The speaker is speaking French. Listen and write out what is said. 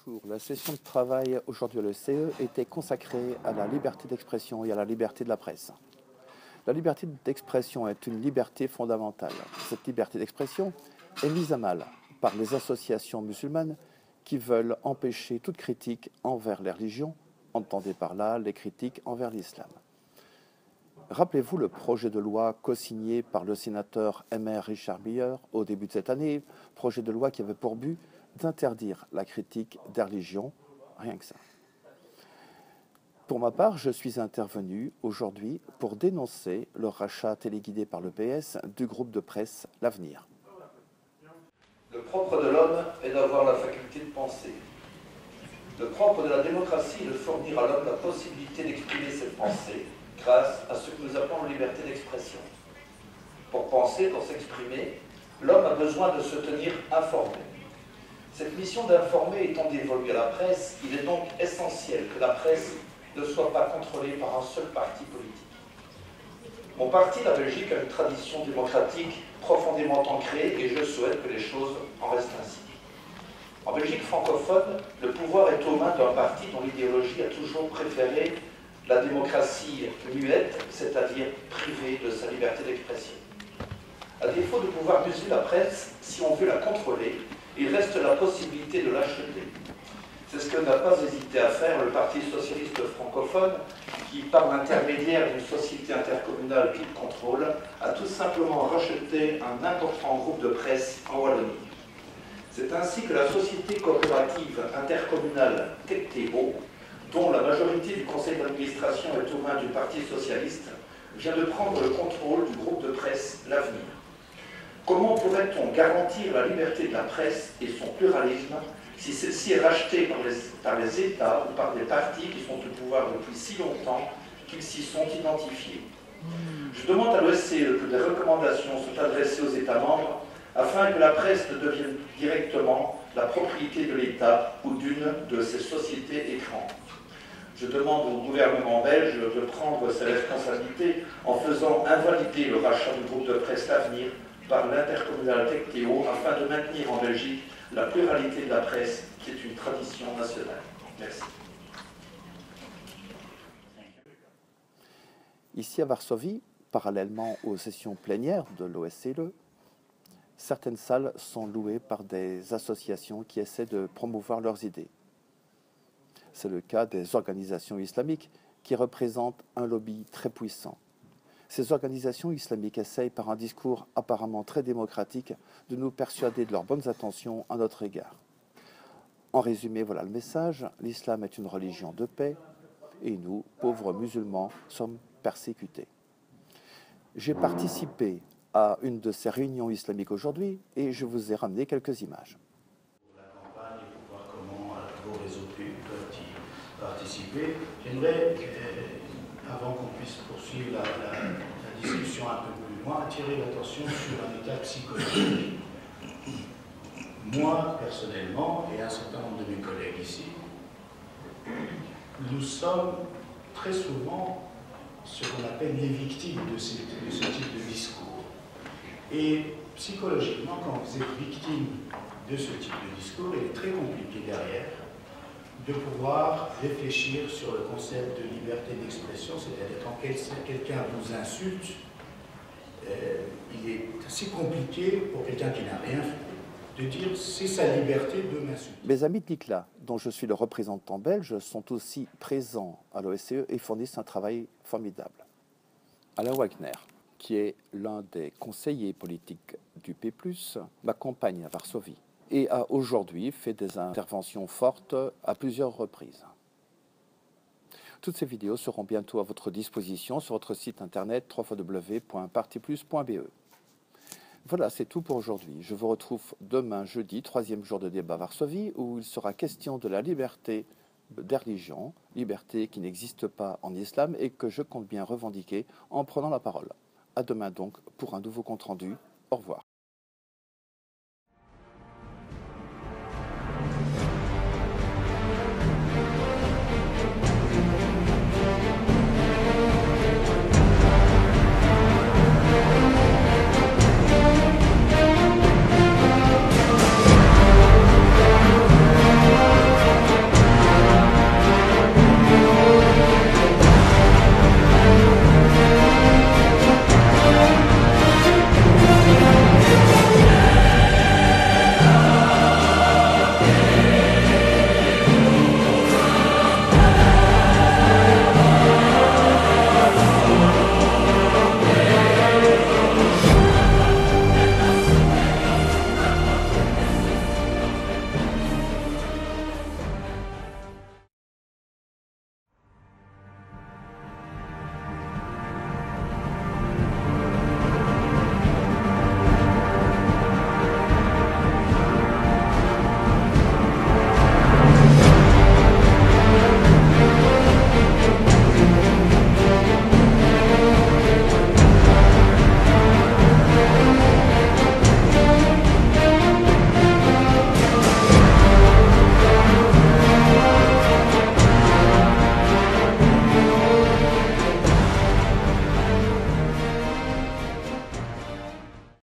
Bonjour, la session de travail aujourd'hui à l'ECE était consacrée à la liberté d'expression et à la liberté de la presse. La liberté d'expression est une liberté fondamentale. Cette liberté d'expression est mise à mal par les associations musulmanes qui veulent empêcher toute critique envers les religions, entendez par là les critiques envers l'islam. Rappelez-vous le projet de loi co-signé par le sénateur M.R. Richard Miller au début de cette année, projet de loi qui avait pour but d'interdire la critique des religions, rien que ça. Pour ma part, je suis intervenu aujourd'hui pour dénoncer le rachat téléguidé par le PS du groupe de presse L'Avenir. Le propre de l'homme est d'avoir la faculté de penser. Le propre de la démocratie est de fournir à l'homme la possibilité d'exprimer ses pensées grâce à ce que nous appelons la liberté d'expression. Pour penser, pour s'exprimer, l'homme a besoin de se tenir informé. Cette mission d'informer étant dévolue à la presse, il est donc essentiel que la presse ne soit pas contrôlée par un seul parti politique. Mon parti, la Belgique, a une tradition démocratique profondément ancrée et je souhaite que les choses en restent ainsi. En Belgique francophone, le pouvoir est aux mains d'un parti dont l'idéologie a toujours préféré la démocratie muette, c'est-à-dire privée de sa liberté d'expression. À défaut de pouvoir museler la presse, si on veut la contrôler, il reste la possibilité de l'acheter. C'est ce que n'a pas hésité à faire le Parti socialiste francophone, qui, par l'intermédiaire d'une société intercommunale qu'il contrôle, a tout simplement racheté un important groupe de presse en Wallonie. C'est ainsi que la société coopérative intercommunale Tecteo, dont la majorité du conseil d'administration est aux mains du Parti socialiste, vient de prendre le contrôle du groupe de presse L'Avenir. Comment pourrait-on garantir la liberté de la presse et son pluralisme si celle-ci est rachetée par les États ou par des partis qui sont au pouvoir depuis si longtemps qu'ils s'y sont identifiés? Je demande à l'OSCE que des recommandations soient adressées aux États membres afin que la presse ne devienne directement la propriété de l'État ou d'une de ses sociétés écrans. Je demande au gouvernement belge de prendre ses responsabilités en faisant invalider le rachat du groupe de presse L'Avenir par l'intercommunal Tecteo afin de maintenir en Belgique la pluralité de la presse qui est une tradition nationale. Merci. Ici à Varsovie, parallèlement aux sessions plénières de l'OSCE, certaines salles sont louées par des associations qui essaient de promouvoir leurs idées. C'est le cas des organisations islamiques qui représentent un lobby très puissant. Ces organisations islamiques essayent, par un discours apparemment très démocratique, de nous persuader de leurs bonnes intentions à notre égard. En résumé, voilà le message. L'islam est une religion de paix et nous, pauvres musulmans, sommes persécutés. J'ai participé à une de ces réunions islamiques aujourd'hui et je vous ai ramené quelques images. Pour la campagne et pour voir comment vos réseaux peuvent y participer, j'aimerais, avant qu'on puisse poursuivre la discussion un peu plus loin, attirer l'attention sur un état psychologique. Moi, personnellement, et un certain nombre de mes collègues ici, nous sommes très souvent ce qu'on appelle les victimes de ce type de discours. Et psychologiquement, quand vous êtes victime de ce type de discours, il est très compliqué derrière de pouvoir réfléchir sur le concept de liberté d'expression, c'est-à-dire quand quelqu'un vous insulte, il est assez compliqué pour quelqu'un qui n'a rien fait de dire c'est sa liberté de m'insulter. Mes amis de l'ICLA, dont je suis le représentant belge, sont aussi présents à l'OSCE et fournissent un travail formidable. Alain Wagner, qui est l'un des conseillers politiques du P+, m'accompagne à Varsovie et a aujourd'hui fait des interventions fortes à plusieurs reprises. Toutes ces vidéos seront bientôt à votre disposition sur votre site internet www.partiplus.be. Voilà, c'est tout pour aujourd'hui. Je vous retrouve demain, jeudi, 3e jour de débat à Varsovie, où il sera question de la liberté des religions, liberté qui n'existe pas en islam et que je compte bien revendiquer en prenant la parole. À demain donc pour un nouveau compte-rendu. Au revoir.